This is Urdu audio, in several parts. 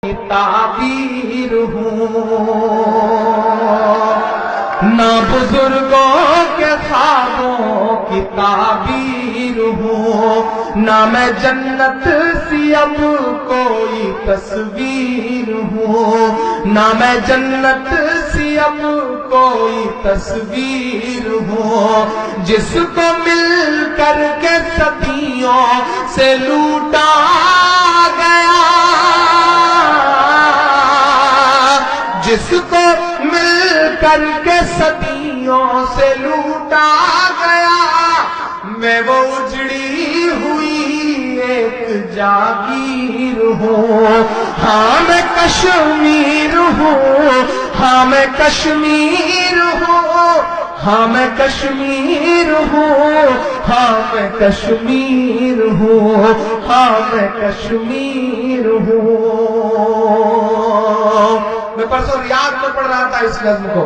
کی تعبیر ہوں، نہ بزرگوں کے خوابوں کی تعبیر ہوں، نہ میں جنت سی اب کوئی تصویر ہوں، نہ میں جنت سی اب کوئی تصویر ہوں، جس کو مل کر کے صدیوں سے لوٹا گیا، جس کو مل کر کے صدیوں سے لوٹا گیا، میں وہ اجڑی ہوئی ایک جاگیر ہوں، ہاں میں کشمیر ہوں، ہاں میں کشمیر ہوں، ہاں میں کشمیر ہوں، ہاں میں کشمیر ہوں، ہاں میں کشمیر ہوں۔ میں پرسوں ریاض میں پڑھ رہا تھا اس نظم کو،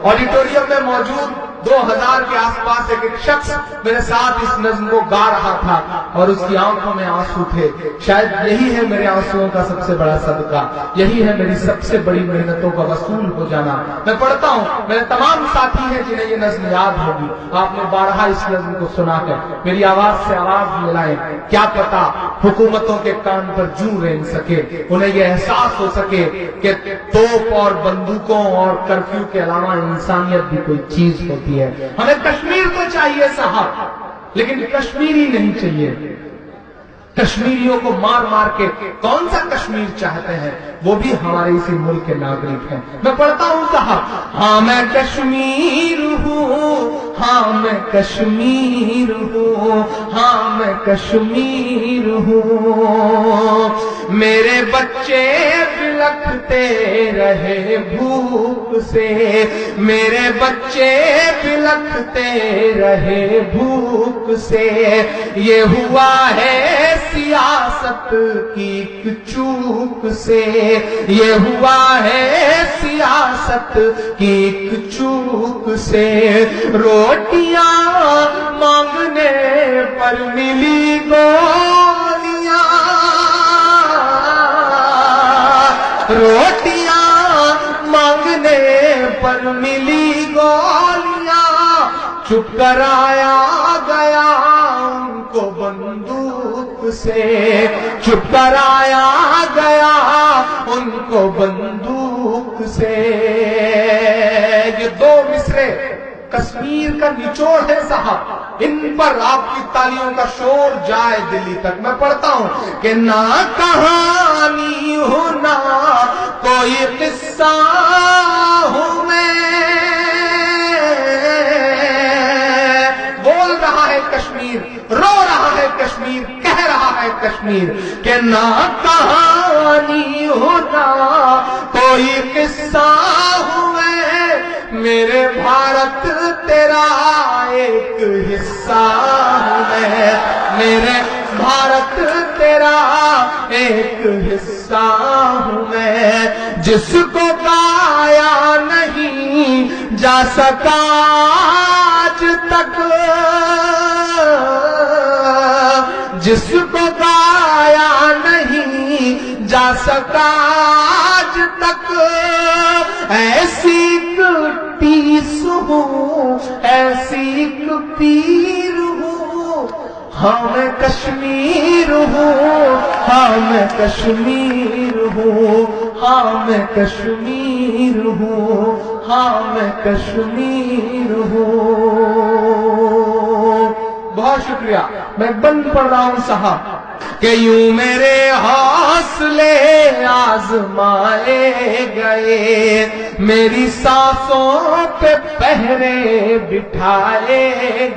آڈیٹوریم میں موجود 2000 کے آس پاس ایک شخص میرے ساتھ اس نظم کو گا رہا تھا اور اس کی آنکھوں میں آنسو تھے۔ شاید یہی ہے میرے آنسوؤں کا سب سے بڑا صدقہ، یہی ہے میری سب سے بڑی محنتوں کا وصول ہو جانا۔ میں پڑھتا ہوں، میرے تمام ساتھی ہیں جنہیں یہ نظم یاد ہوگی، آپ نے بارہا اس نظم کو سنا کر میری آواز سے آواز ملائیں، کیا پتا حکومتوں کے کان پر جوں رین سکے، انہیں یہ احساس ہو سکے کہ توپ اور بندوقوں اور کرفیو کے علاوہ انسانیت بھی کوئی چیز ہوتی ہے۔ ہمیں کشمیر تو چاہیے صاحب، لیکن کشمیری نہیں چاہیے۔ کشمیریوں کو مار مار کے کون سا کشمیر چاہتے ہیں؟ وہ بھی ہمارے اسی ملک کے ناگرک ہیں۔ میں پڑھتا ہوں صاحب، ہاں میں کشمیر ہوں، ہاں میں کشمیر ہوں، ہاں میں کشمیر ہوں، میرے بچے بلکتے رہے بھوک سے، میرے بچے بلکتے رہے بھوک سے، یہ ہوا ہے سیاست کی ایک چوک سے، یہ ہوا ہے سیاست کی ایک چوک سے، روٹیاں مانگنے پر ملی گولیاں، روٹیاں مانگنے پر ملی گولیاں، چپ کرایا گیا ان کو بندوق سے، چپ کرایا گیا ان کو بندوق سے۔ یہ دو مصرے کشمیر کا نچوڑ ہے صاحب، ان پر آپ کی تالیوں کا شور جائے دلی تک۔ میں پڑھتا ہوں کہ نہ کہانی ہوں نہ کوئی قصہ ہوں میں، بول رہا ہے کشمیر، رو رہا ہے کشمیر، کہہ رہا ہے کشمیر کہ نہ کہانی ہوں نہ کوئی قصہ ہوں میں، میرے بھارت تیرا ایک حصہ ہوں میں، میرے بھارت تیرا ایک حصہ ہوں میں، جس کو گایا نہیں جا سکا آج تک، جس کو گایا نہیں جا سکا آج تک، ایسی ٹیس ہوں ایسی پیر ہوں، ہاں میں کشمیر ہوں، ہاں میں کشمیر ہوں، ہاں میں کشمیر ہوں، ہاں میں کشمیر ہوں۔ بہت شکریہ۔ میں بند پڑھ رہا ہوں صاحب کہ یوں میرے حوصلے آزمائے گئے، میری سانسوں پہ پہرے بٹھائے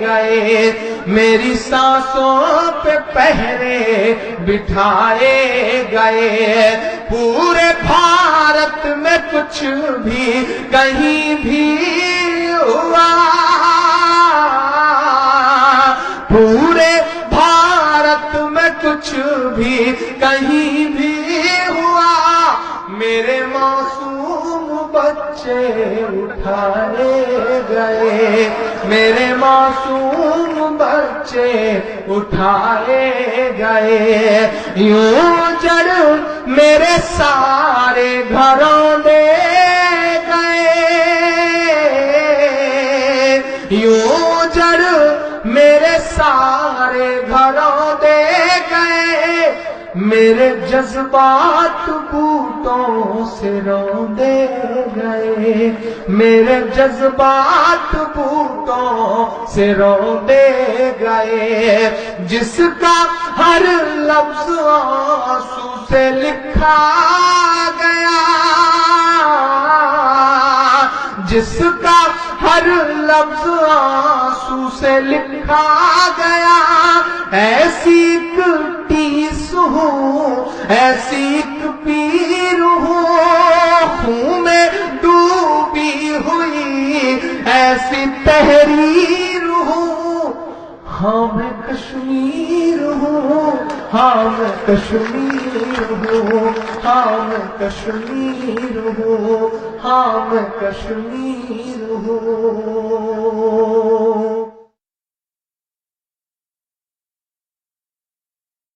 گئے، میری سانسوں پہ پہرے بٹھائے گئے، پورے بھارت میں کچھ بھی کہیں بھی ہوا، پورے بھارت میں کچھ بھی کہیں بھی ہوا، میرے معصوم بچے اٹھائے گئے، میرے معصوم بچے اٹھائے گئے، یوں جڑ میرے ساتھ گھروں دے گئے، یوں جڑ میرے سارے گھروں دے گئے، میرے جذبات بوٹوں سے روندے گئے، میرے جذبات بوٹوں سے روندے گئے، جس کا ہر لفظ آنسو سے لکھا گیا، جس کا ہر لفظ آنسو سے لکھا گیا، ایسی ایک ٹیس ہوں، ایسی ایک پیر ہوں، خون میں ڈوبی ہوئی ایسی تحریر ہوں، ہاں میں کشمیر ہوں، ہاں میں کشمیر ہوں، ہاں میں کشمیر ہوں، ہاں میں کشمیر ہوں۔